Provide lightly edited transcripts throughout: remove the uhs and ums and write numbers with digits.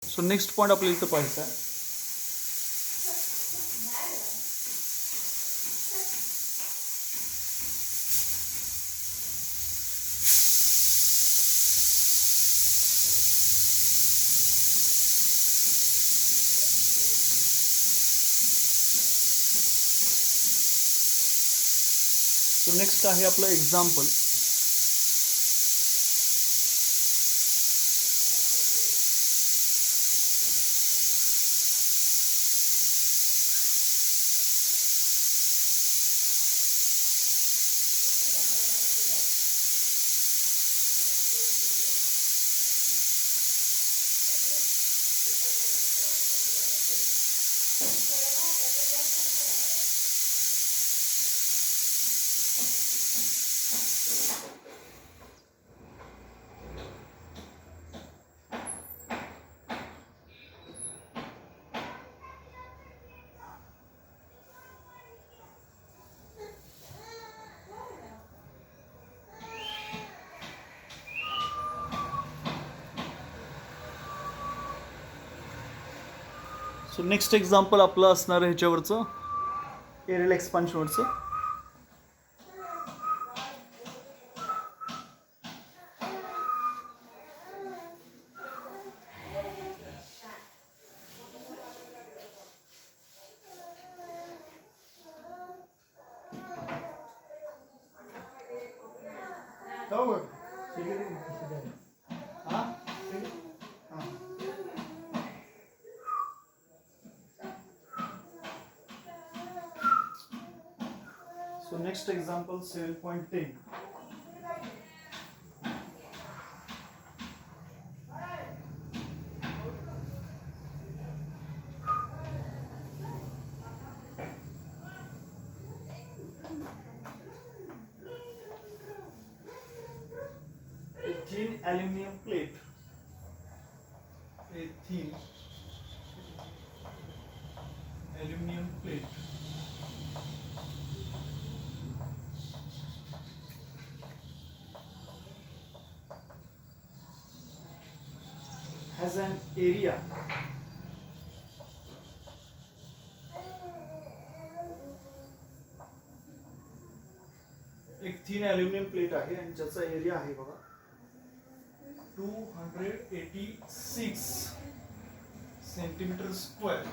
So next point आपल्याला इथं पाहायचा आहे. सो नेक्स्ट आहे आपलं एक्झाम्पल. सो नेक्स्ट एक्झाम्पल आपलं असणार आहे ह्याच्यावरचं aerial एक्सपान्शनवरचं. So next example 7.10. A thin aluminum plate. A thin aluminum plate has an area एक थिन ॲल्युमिनियम प्लेट आहे आणि ज्याचा एरिया आहे बघा 286 centimetre square.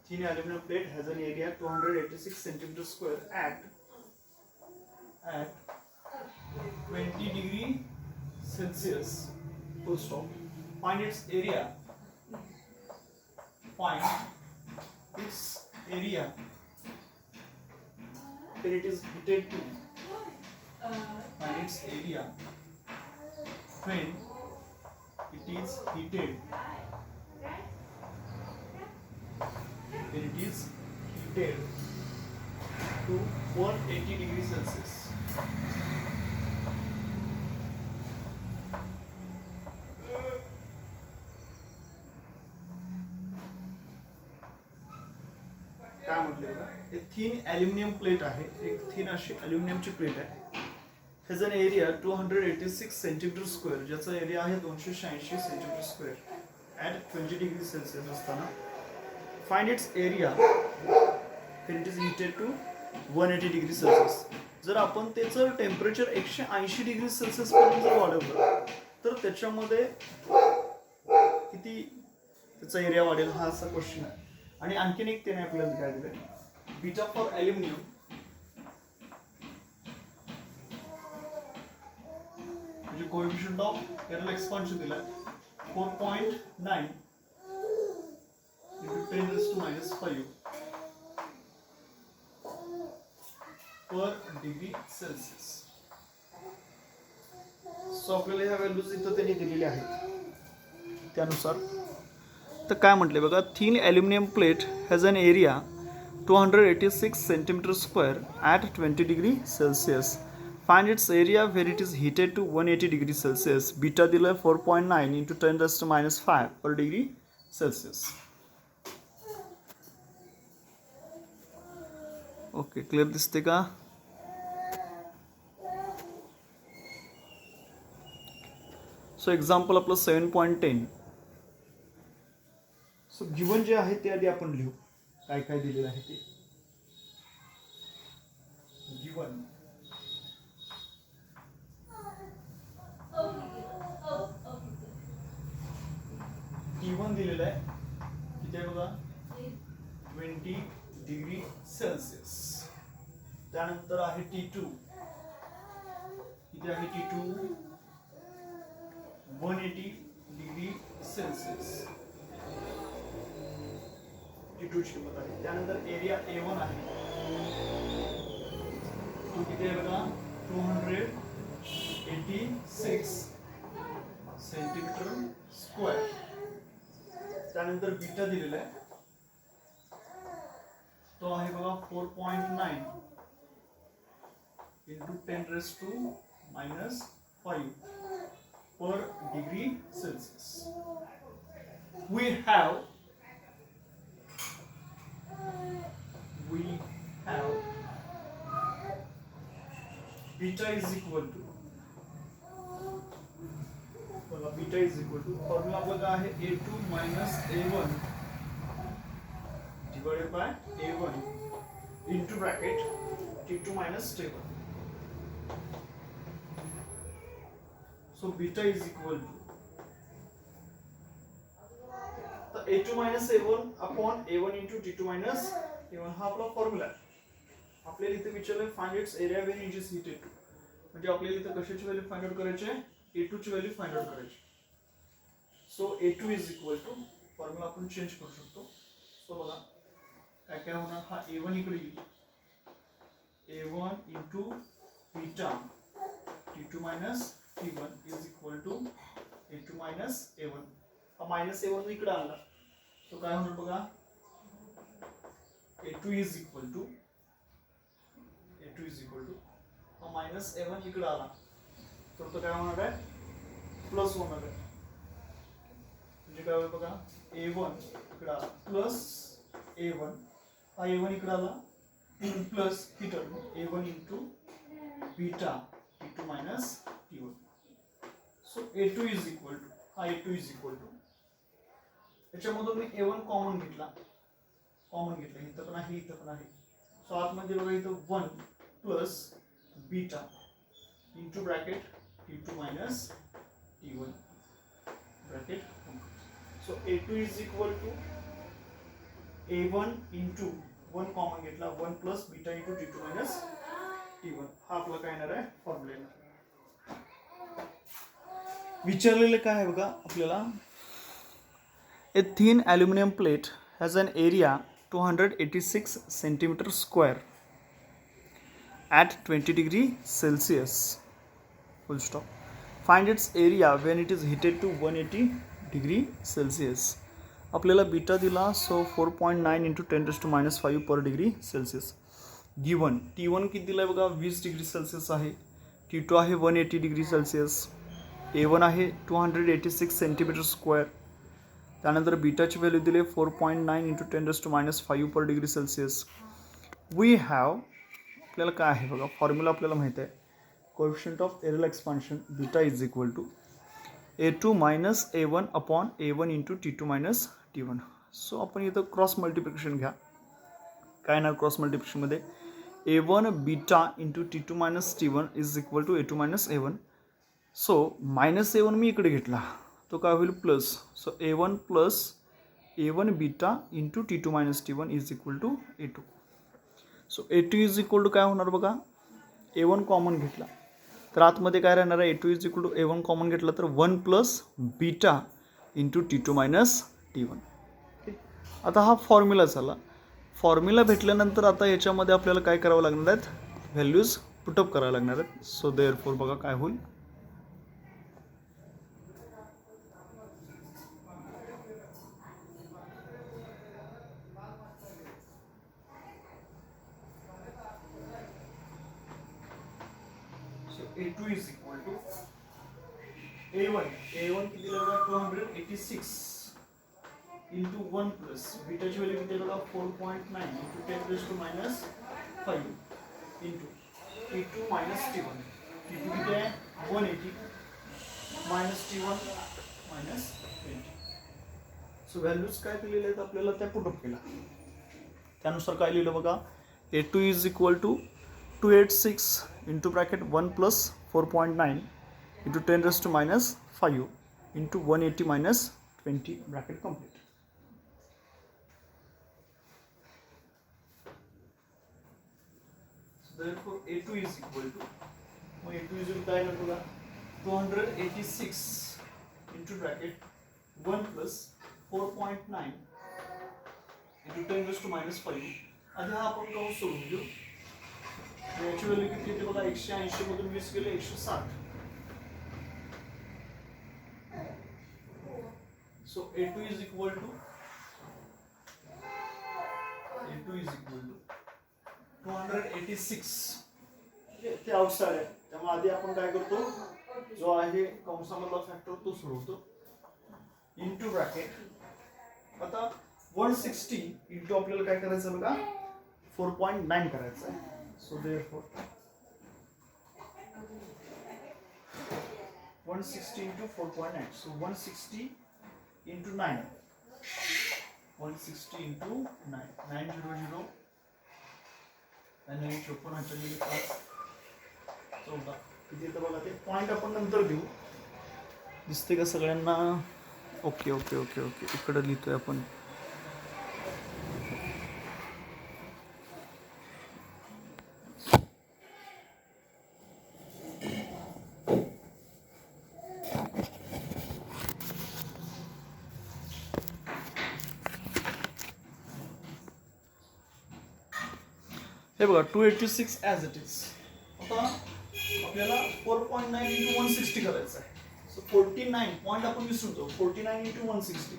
Thin aluminium plate has an area 286 centimeter square at 20 degree Celsius. Full stop. Find its area. Find its area when it is heated to. Find its area when it is heated. When it is heated to 180 degrees Celsius. काय म्हटले बघा, एक thin aluminium plate आहे, एक thin अशी ॲल्युमिनियमची plate आहे. Has an area 286 centimetre square, ज्याचा एरिया आहे 286 centimetre square at 20 degree Celsius असताना. Find its area when it is heated to 180 degree Celsius. जर आपण त्याचं टेम्परेचर 180 डिग्री सेल्सिअस पर्यंत जर वाढवलं तर त्याच्यामध्ये किती त्याचा एरिया वाढेल हा असा क्वेश्चन आहे. आणि आणखीन एक त्याने आपल्याला काय दिलंय, बीटा फॉर ॲल्युमिनियम म्हणजे कोएफिशियंट ऑफ एरियल एक्सपान्शन दिलाय 4.9 into 10 raised to minus 5 per degree Celsius. So आपल्याला ह्या व्हॅल्यूज इथं त्यांनी दिलेल्या आहेत. त्यानुसार तर काय म्हटले बघा, thin aluminium plate has an area 286 centimetre square at 20 degree Celsius. Find its area where it is heated to 180 degree Celsius. Beta दिलं 4.9 into 10 raised to minus 5 per degree Celsius. Okay, clear दिसते का? So example आपलं 7.10. So given जे आहे ते आधी आपण लिहू, काय काय दिलेलं आहे ते. गिवन T1 दिलेलं आहे, किती आहे बघा, 20 डिग्री सेल्सिअस. त्यानंतर आहे T2, किती आहे T2, 180 डिग्री सेल्सिअस. T2 ची किंमत आहे. त्यानंतर एरिया A1 आहे, तो किती आहे बघा, 286 सेंटीमीटर स्क्वेअर. त्यानंतर बीटा दिलेला आहे, तो आहे बघा 4.9 into 10⁻⁻5 per degree Celsius. We have beta is equal to, बघा beta is equal to, formula आपला काय आहे, A2 minus A1 divided by A1 into bracket T2 minus T1. So beta is equal to, तर A2 minus A1 upon A1 into T2 minus T1 हा आपला formula आहे. आपल्याला इथे विचारलं find its area when it is heated, म्हणजे आपल्याला इथे कशाची व्हॅल्यू फाइंड आउट करायची आहे, A2 ची व्हॅल्यू फाइंड आउट करायची. So A2 is equal to, formula आपण चेंज करू शकतो. सो बघा काय काय होणार, हा A1 इकडे येईल, A1 into beta T2 minus T1 is equal to A2 minus A1. हा मायनस A1 इकडे आला, तो काय होणार बघा, A2 इज इक्वल टू हा मायनस A1 इकडे आला, तर तो काय होणार आहे, प्लस होणार आहे. म्हणजे काय होईल बघा, A1 इकडे आला प्लस A1, हा A1 इकडे आला प्लस ही term A1 into beta T2 minus T1. So A2 is equal to, हा A2 इज इक्वल टू, याच्यामधून मी A1 कॉमन घेतला, इथं पण आहे, इथं पण आहे. सो आतमध्ये बघा इथं 1 plus beta into bracket T2 minus T1 bracket. So A2 is equal to A1 into 1 common घेतला, 1 plus beta into T2 minus T1. हा आपला काय येणार आहे, फॉर्म्युला. विचारलेलं काय आहे बघा आपल्याला, a thin aluminium plate has an area 286 centimetre square at 20 degree Celsius, full stop. Find its area when it is heated to 180 degree Celsius. आपल्याला बीटा दिला, so 4.9 into 10⁻⁻5 per degree Celsius. Given T1 किती दिला आहे बघा, 20 degree Celsius आहे, T2 आहे 180 degree Celsius, A1 आहे 286 centimetre square. त्यानंतर बीटाची व्हॅल्यू दिली 4.9 into 10⁻⁵ per degree Celsius. We have, आपल्याला काय आहे बघा, फॉर्म्युला आपल्याला माहिती आहे, coefficient of areal expansion beta is equal to A2 minus A1 upon A1 into T2 minus T1. So आपण इथं क्रॉस मल्टिप्लिकेशन घ्या, काय ना क्रॉस मल्टिप्लिकेशनमध्ये A1 beta into T2 minus T1 is equal to A2 minus A1. So minus A1 मी इकडे घेतला, तो काय होईल plus, so A1 plus A1 beta into T2 minus T1 is equal to A2. So A2 is equal to काय होणार बघा, A1 common घेतला तर आतमध्ये काय राहणार आहे, A2 is equal to A1 common घेतला तर 1 plus beta into T2 minus T1. आता हा फॉर्म्युला झाला. फॉर्म्युला भेटल्यानंतर आता याच्यामध्ये आपल्याला काय करावं लागणार आहेत, व्हॅल्यूज पुटअप करावं लागणार आहेत. सो देअरफॉर बघा काय होईल, A2 is equal to A1 किती बघा 286 into 1 plus बीटाची व्हॅल्यू किती बघा 4.9 into 10⁻⁻5 into T2 minus T1. T2 किती आहे 180 minus T1 minus 20. So values काय दिलेल्या आहेत आपल्याला त्या पुटअप केला. त्यानुसार काय लिहिलं बघा, A2 is equal to 286 into bracket 1 plus 4.9 into 10⁻⁵ into 180 - 20 bracket complete. Therefore A2 is equal to, A2 is equal to बघा 286 into bracket 1 plus 4.9 into 10⁻⁵. आधी हा आपण कंस सोडून घेऊ. याची व्हॅल्यू किती येते बघा, 180 मधून 20 गेले 160. So A2 is equal to 286. ते आउटसाइड आहे, त्यामुळे आधी आपण काय करतो, जो आहे कंसामधला फॅक्टर तो सोडवतो. इंटू ब्रॅकेट आता 160 इंटू आपल्याला काय करायचं बघा 4.9 करायचं आहे. So therefore 160 into 4.9. So 160 into 9, 160 into 9, 900 आणि 54 14 किती येतं बघा. ते पॉईंट आपण नंतर देऊ. दिसते का सगळ्यांना? ओके ओके ओके ओके, इकडं लिहितोय आपण. हे बघा 286 ॲज इट इज. आता आपल्याला 4.9 इंटू 160 करायचं आहे. सो 49 पॉईंट आपण विसरतो, 49 into 160.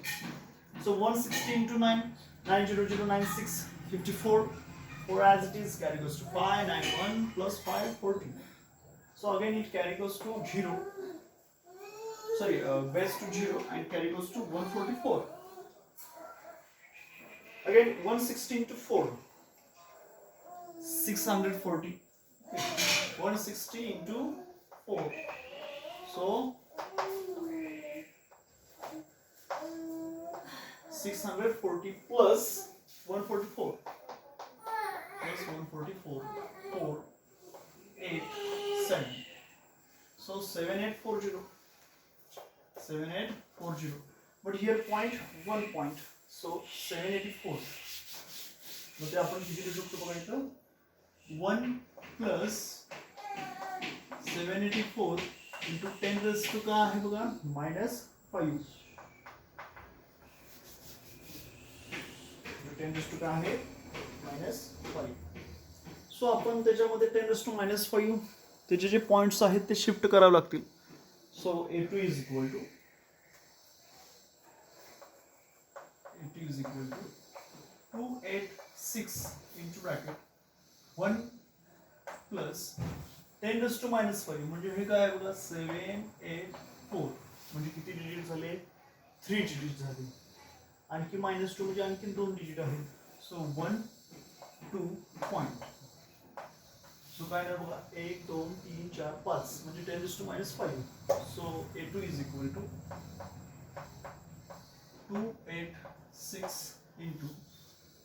So 160 into 9, 90096 54. 4 as it is, carry goes to 5, 9 1 plus 5 14. So again it carry goes to 0. Sorry, base to 0 and carry goes to 144. Again 160 into 4, 640. 160 into 4. So 640 plus 144. Plus 144. 4, 8, 7. So 7840. 7840. But here point, 1 point. So 784. मग ते आपण किती लिहू शकतो बघा इथं, 1 plus 784 into 10 raised to का आहे बघा -5. 10 raised to का आहे -5. सो आपण त्याच्यामध्ये 10 raised to -5 त्याचे जे पॉइंट्स आहेत ते शिफ्ट करावे लागतील. So A2 is equal to 286 into bracket 1 plus 10 raised to -5 म्हणजे हे काय आहे बघा 784. म्हणजे किती डिजिट झाले, 3 डिजिट झाले. आणखी -2 म्हणजे आणखी 2 डिजिट आहेत. So 1 2 point. सो काय नाही बघा 1 2 3 4 5 म्हणजे 10 raised to -5. So A2 is equal to 286 into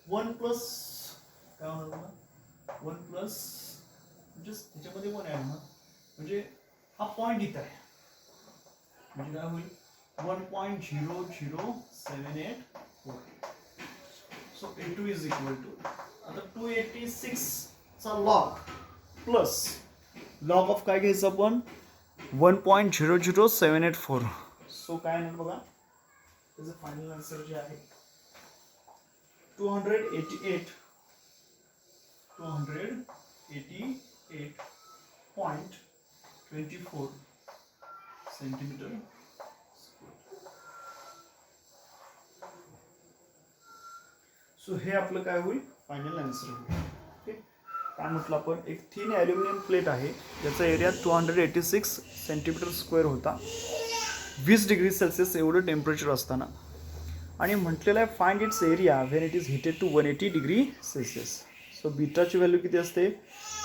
1 plus काय होणार बघा 1 प्लस जस्ट त्याच्यामध्ये 1 ॲड होणार म्हणजे हा पॉईंट इथं आहे. म्हणजे काय होईल 1.00784. So A2 is equal to आता 286 चा लॉग प्लस लॉग ऑफ काय घ्यायचं आपण 1.00784. सो काय येणार बघा त्याचं फायनल आन्सर जे आहे 288.24 सेंटीमीटर स्क्वेअर. सो हे आपलं काय होईल फायनल आन्सर होईल. ओके, काय म्हटलं आपण, एक थिन ॲल्युमिनियम प्लेट आहे ज्याचा एरिया 286 सेंटीमीटर स्क्वेअर होता 20 डिग्री सेल्सिअस एवढं टेम्परेचर असताना. आणि म्हटलेलं आहे find its area when it is heated to 180 degree Celsius. So बीटाची व्हॅल्यू किती असते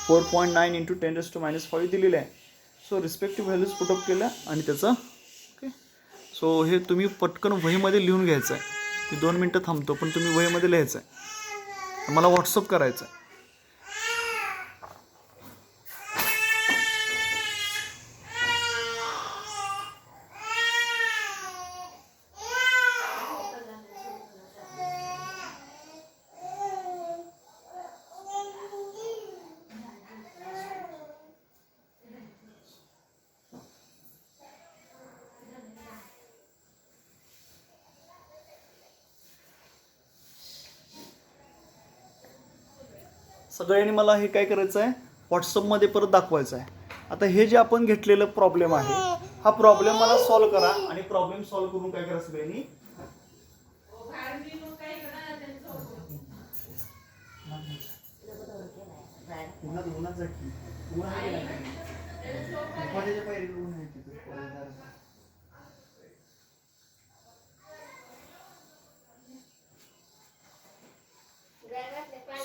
4.9 इंटू 10 raised to -5 दिलेलं आहे. सो रिस्पेक्टिव्ह व्हॅल्यूज पुटअप केल्या आणि त्याचं ओके. सो हे तुम्ही पटकन वहीमध्ये लिहून घ्यायचं आहे. मी 2 मिनटं थांबतो, पण तुम्ही वहीमध्ये लिहायचं आहे, मला व्हॉट्सअप करायचं आहे. सगळ्यांनी मला हे काय करायचं आहे, व्हॉट्सअपमध्ये परत दाखवायचं आहे. आता हे जे आपण घेतलेलं प्रॉब्लेम आहे, हा प्रॉब्लेम मला सॉल्व्ह करा आणि प्रॉब्लेम सॉल्व्ह करून काय करा सगळ्यांनी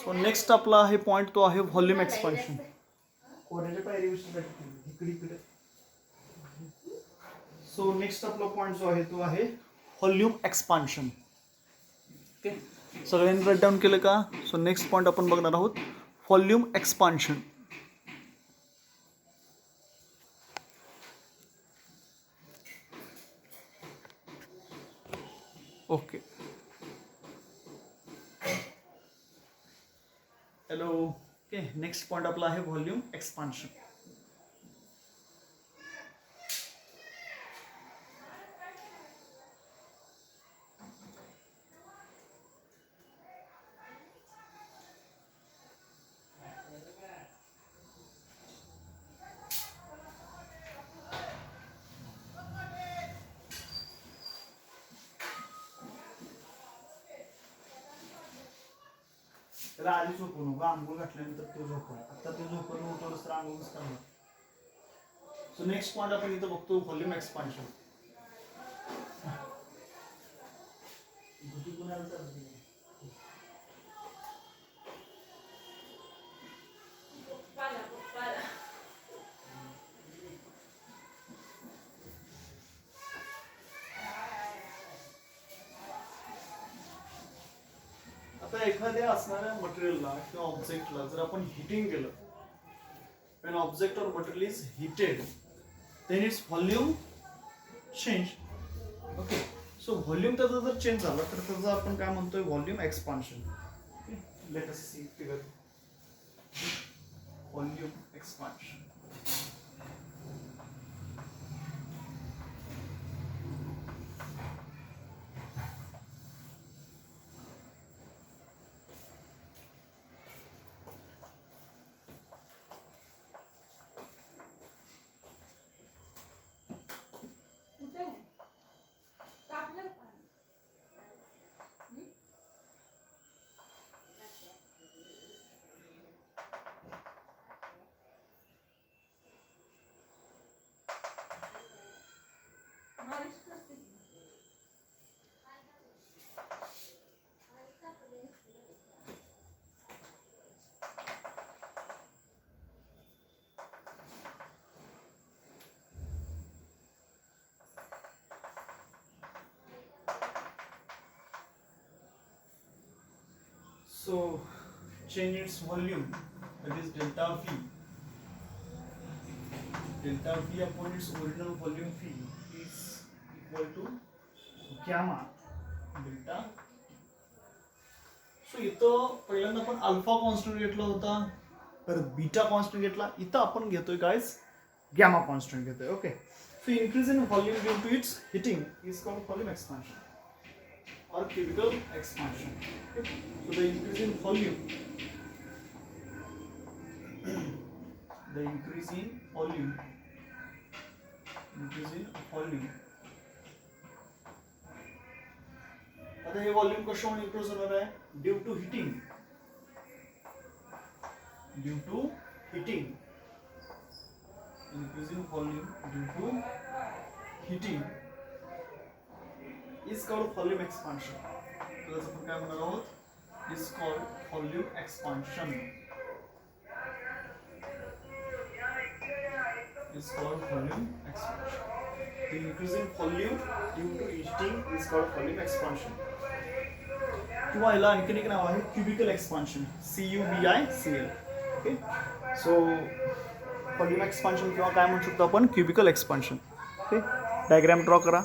सो नेक्स्ट आपला आहे पॉईंट, तो आहे व्हॉल्यूम एक्सपान्शन. सो नेक्स्ट आपला पॉईंट जो आहे तो आहे व्हॉल्यूम एक्सपान्शन. ओके, सगळ्यांनी राईट डाऊन केलं का? सो नेक्स्ट पॉईंट आपण बघणार आहोत volume expansion. Okay, hello. Okay, next point आपला आहे व्हॉल्यूम एक्सपान्शन. त्याला आधी झोपू नको, आंघोळ घातल्यानंतर तो झोपव. आता ते झोपून उठवलंच तर आंघोळ कसं करणार? सो नेक्स्ट पॉईंट आपण इथं बघतो व्हॉल्यूम एक्सपान्शन. आता एखाद्या असणाऱ्या मटेरियलला किंवा ऑब्जेक्टला जर आपण हिटिंग केलं, when object or material is heated then its volume change. Okay, so volume त्याचा जर चेंज झाला तर त्याचा आपण काय म्हणतोय, volume expansion. Let us see figure volume expansion. So change its volume, that is delta V. Delta V upon its original volume V is equal to gamma delta. So इथं पहिल्यांदा आपण अल्फा कॉन्स्टंट घेतला होता, तर beta constant घेतला. इथं आपण घेतोय गाइस गॅमा कॉन्स्टंट घेतोय. Okay, so increase in volume due to its heating is called volume expansion or cubical expansion. Okay? So the increase in volume, आता हे व्हॉल्यूम कशामुळे इंक्रीज होणार आहे? Due to heating. Increase in volume due to heating is called volume expansion. So that's आपण काय म्हणणार आहोत, is called volume expansion. The increase in volume due to heating is called volume expansion. किंवा याला आणखीन एक नाव आहे cubical expansion, CUBICL. Okay, so volume expansion किंवा काय म्हणू शकतो आपण cubical expansion. Okay, diagram draw करा.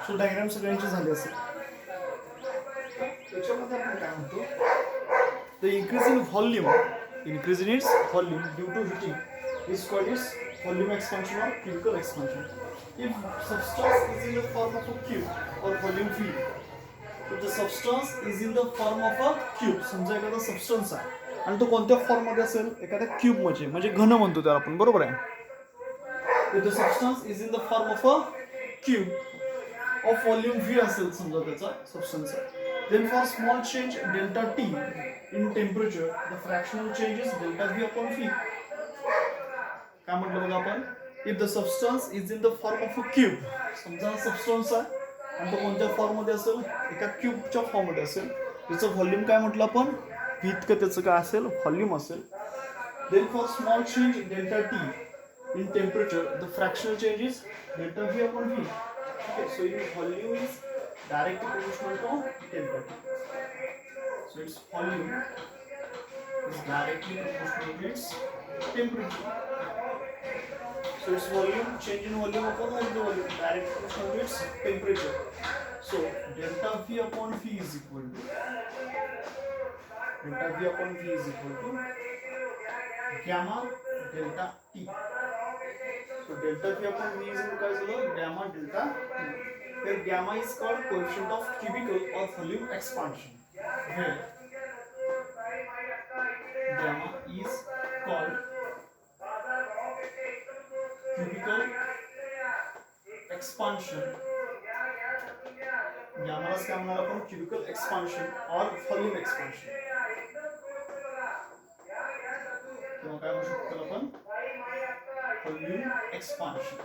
सो डायग्राम सगळ्यांची झाली असेल. त्याच्यामध्ये आपण काय म्हणतो, the increase in volume, increase in its volume due to heating is called is volume expansion or cubical expansion. If substance is in the form of a cube or volume filled, तर the substance is in the form of a cube. समजा एखादा substance आहे आणि तो कोणत्या फॉर्ममध्ये असेल, एखाद्या क्यूब म्हणजे घन म्हणतो त्याला आपण, बरोबर आहे. The substance is in the form of a cube of volume V असेल समजा त्याचा substance. then for small change delta T in temperature the fractional change is delta V upon V. काय म्हटलं बघा आपण, if the substance is in the form of a cube, समजा substance आहे आणि तो कोणत्या फॉर्म मध्ये असेल, एका क्यूबच्या फॉर्म मध्ये असेल, त्याचं व्हॉल्यूम काय म्हटलं आपण, V इतकं त्याचं काय असेल, व्हॉल्यूम असेल. then for small change delta T in temperature the fractional change is delta V upon V. Okay, so your volume is directly proportional to temperature. So its volume is directly proportional to its temperature. So its volume, change in volume upon the volume, directly proportional to its temperature. So delta V upon V is equal to gamma delta T. So delta V upon V is equal to gamma delta T. Where gamma is called coefficient of cubical or volume expansion. Where gamma is called cubical expansion. Gamma is क्या म्हणणार आपण, cubical expansion or volume expansion. किंवा काय म्हणू शकतो आपण, volume expansion.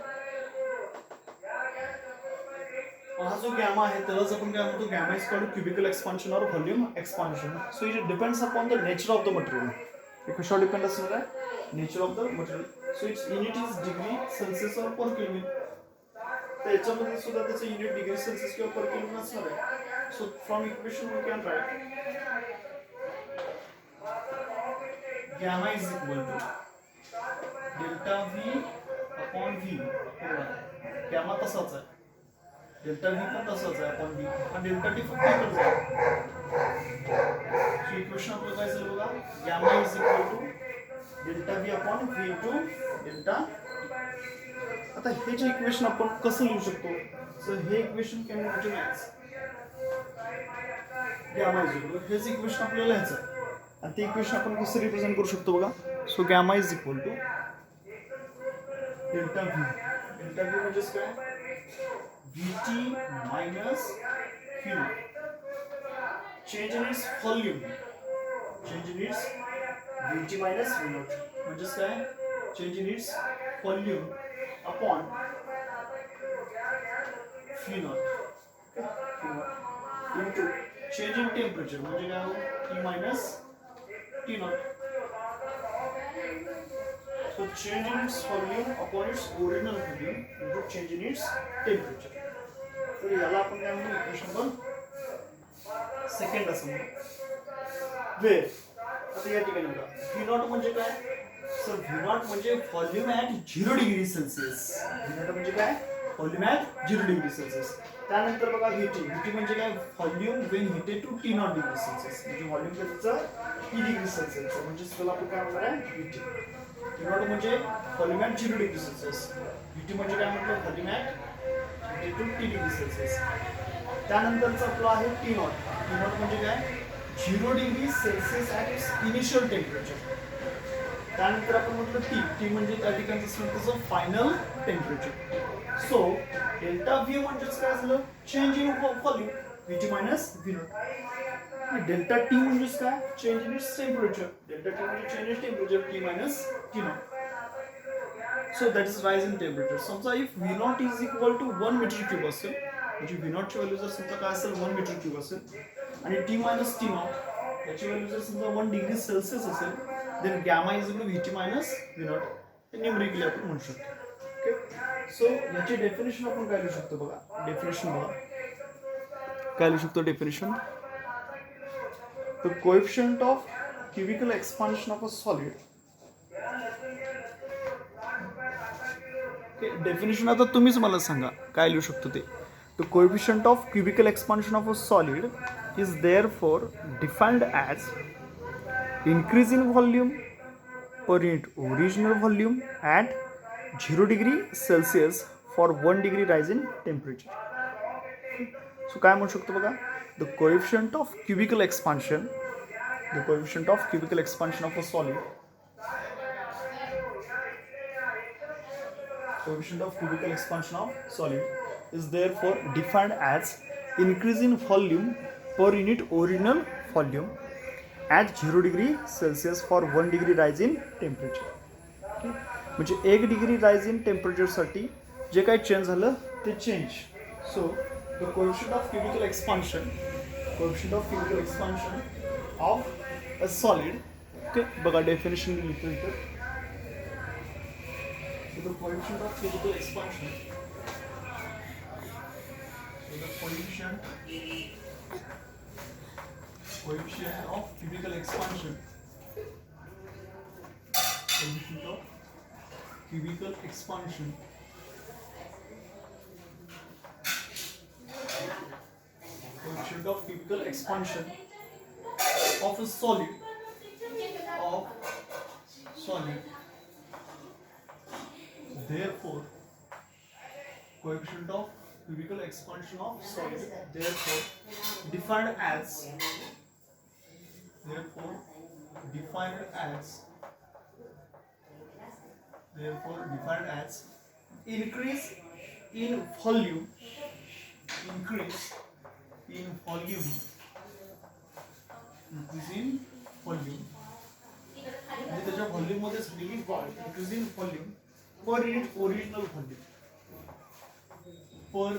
हा जो गॅमा आहे त्यालाच आपण काय म्हणतो, gamma is called cubical expansion or volume expansion. So it depends upon the nature of the material. हे कशावर डिपेंड असणार आहे, nature of the material. So its unit is degree Celsius or per kelvin. त्याच्यामध्ये सुद्धा त्याचं unit degree Celsius किंवा पर kelvin असणार आहे. So from equation we can write gamma is equal to delta V upon V. Gamma तसाच आहे, delta V पण तसाच आहे अपॉन V, आणि डेल्टा T फक्त इकडे जाईल. सो इक्वेशन आपलं काय झालं बघा, gamma is equal to delta V upon V to delta आता हे जे इक्वेशन आपण कसं लिहू शकतो, सो हे equation can be written as gamma is equal, हेच इक्वेशन आपल्याला लिहायचं आणि ते इक्वेशन आपण कसं रिप्रेझेंट करू शकतो बघा. So gamma is equal to delta V. Delta V म्हणजेच काय, V T minus Q, change in its volume, change in its V T minus V naught म्हणजेच काय, change in its volume upon V naught into change in temperature म्हणजे काय हो, T minus T naught. So change in its volume upon its original volume into change in its temperature. तर याला आपण काय म्हणू, इक्वेशन नंबर सेकंड असं म्हणू. वेळ आता या ठिकाणी बघा, व्ही नॉट म्हणजे काय, सर व्ही नॉट म्हणजे volume at 0 degree Celsius. V not म्हणजे काय, व्हॉल्यूम ॲट 0 डिग्री सेल्सिअस. त्यानंतर बघा व्हीटी, व्हीटी म्हणजे काय, volume when heated to T naught degree Celsius, म्हणजे व्हॉल्यूम त्याचं T डिग्री सेल्सिअस म्हणजे त्याला आपण काय म्हणणार आहे, व्हीटी. T नॉट म्हणजे volume at 0 degree Celsius, V T म्हणजे काय म्हटलं, volume at heated to T degree Celsius. त्यानंतरचं आपलं आहे T नॉट. T नॉट म्हणजे काय, 0 degree Celsius at its initial temperature. त्यानंतर आपण म्हटलं टी म्हणजे त्या ठिकाणचं असणार त्याचं final temperature. So delta V म्हणजेच काय झालं, change in volume VT minus V nought. Delta T म्हणजेच काय, change in its temperature. Delta T म्हणजे change in temperature, T minus T nought. So that is rise in temperature. समजा if V nought is equal to 1 metre cube असेल, म्हणजे V नॉटची value जर समजा काय असेल 1 मीटर क्यूब असेल आणि टी मायनस टी नॉट याची व्हॅल्यू जर समजा 1 डिग्री सेल्सिअस असेल, then gamma is equal to V T minus V naught. हे न्यूमरिकली आपण म्हणू शकतो. ओके, सो याची डेफिनेशन आपण काय लिहू शकतो बघा. डेफिनेशन बघा काय लिहू शकतो. Definition, the coefficient of cubicle expansion of a solid. Definition आता तुम्हीच मला सांगा काय लिहू शकतो ते. The coefficient of cubicle expansion of a solid is therefore defined as increase in volume per unit original volume at 0 degree Celsius for 1 degree rise in temperature. So काय म्हणू शकतो बघा, the coefficient of cubical expansion of a solid, coefficient of cubical expansion of solid is therefore defined as increase in volume per unit original volume at 0 degree Celsius for 1 degree rise in temperature. म्हणजे 1 degree rise in टेम्परेचरसाठी जे काही change झालं ते change. So the coefficient of cubicle expansion of a solid. Okay, बघा definition लिहितो इथं. So the coefficient of cubical expansion. So the coefficient of cubical expansion. Coefficient of cubical expansion. Coefficient of cubical expansion of a solid. Therefore, coefficient of cubical expansion of solid, therefore defined as increase in volume म्हणजे त्याच्या volume मध्ये झालेली वाढ, increase in volume per unit original volume, per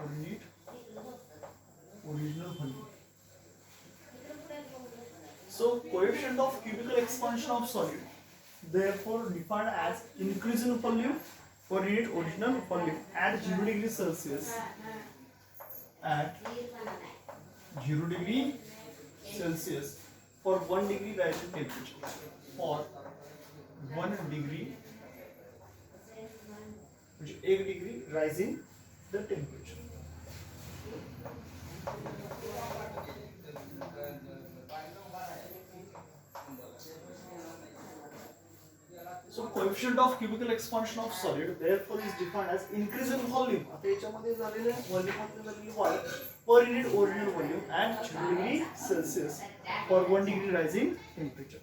unit original volume, So coefficient of cubical expansion of solid, therefore defined as increase in volume per unit original volume at 0 degree Celsius, for 1 degree rise in temperature, for 1 degree, which 1 degree rise in the temperature. Coefficient of cubical expansion of solid therefore is defined as increase in volume. आता याच्यामध्ये झालेले व्हॉल्यूममध्ये झालेली वाढ per unit original volume at 0 degree Celsius for 1 degree rise in temperature.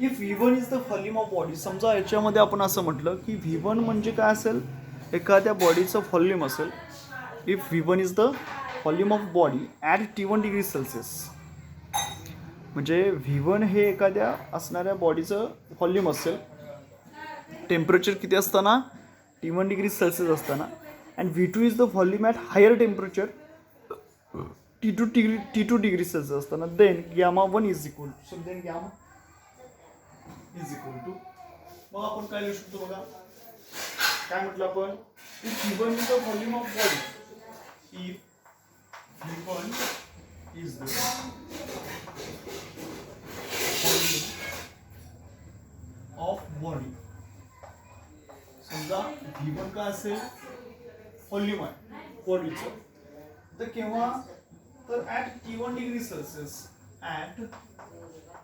If V1 is the volume of body. समजा याच्यामध्ये आपण असं म्हटलं की V1 म्हणजे काय असेल, एखाद्या बॉडीचं व्हॉल्यूम असेल. If V1 is the volume of body at T1 degree Celsius, म्हणजे V1 हे एखाद्या असणाऱ्या बॉडीचं व्हॉल्यूम असेल, टेम्परेचर किती असताना, T1 डिग्री सेल्सिअस असताना. And V2 is the volume at higher temperature T2 degree Celsius असताना. Then γ1 is equal to, so then γ is equal to, मग आपण काय लिहू शकतो बघा, काय म्हटलं आपण, if V1 is the volume of body, if V1 is the of body. समजा V1 काय असेल, व्हॉल्यूम आहे बॉडीचं, तर केव्हा, तर at T1 degree Celsius, at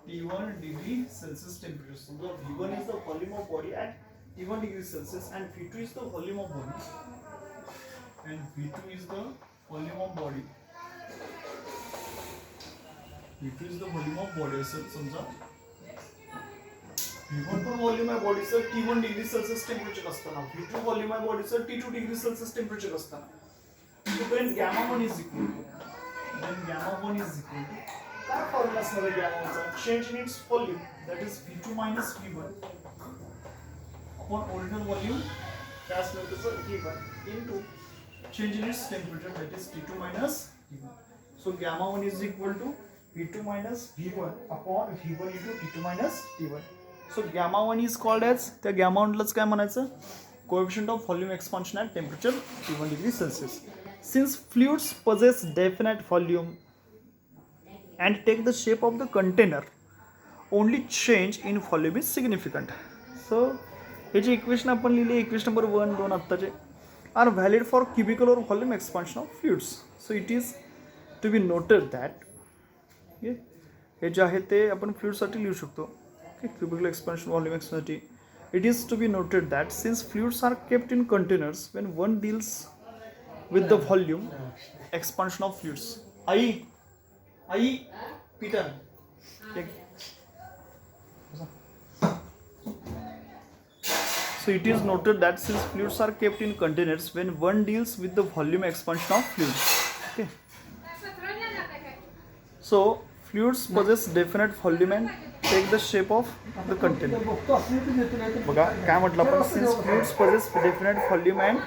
T1 degree Celsius temperature. So V1 is the volume of body at T1 degree Celsius and V2 is the volume of body. And V2 is the volume of body. V2 is the volume of body. So समजा V1 पण volume आहे बॉडीचं T1 degree Celsius temperature असताना, V2 volume आहे बॉडीचं T2 degree Celsius temperature असताना. So then gamma1 is equal to, then gamma1 is equal to, काय formula असणार आहे गॅमाचा, change in its volume, that is V2 minus V1 upon original volume, काय असणार त्याचं V1 into change in its temperature, that is T2 minus T1. So gamma1 is equal to V2 minus V1 upon V1 into T2 minus T1. So gamma1 is called as, त्या gamma1लाच काय म्हणायचं, coefficient of volume expansion at temperature T1 degree Celsius. Since fluids possess definite volume and take the shape of the container, only change in volume is significant. So हे जे equation आपण लिहिले, equation number 1, 2 आत्ताचे, are valid for cubical or volume expansion of fluids. So it is to be noted that, हे जे आहे ते आपण फ्लुइडसाठी लिहू शकतो, ओके, क्युबिकल एक्सपान्शन, व्हॉल्यूम एक्सपान्शनसाठी. It is to be noted that since fluids are kept in containers when one deals with the volume expansion of fluids. I Peter, so it is noted that since fluids are kept in containers when one deals with the volume expansion of fluids, okay, so fluids possess definite volume and take the shape of the container. बघा काय म्हटलं आपण, since fluids possess definite volume and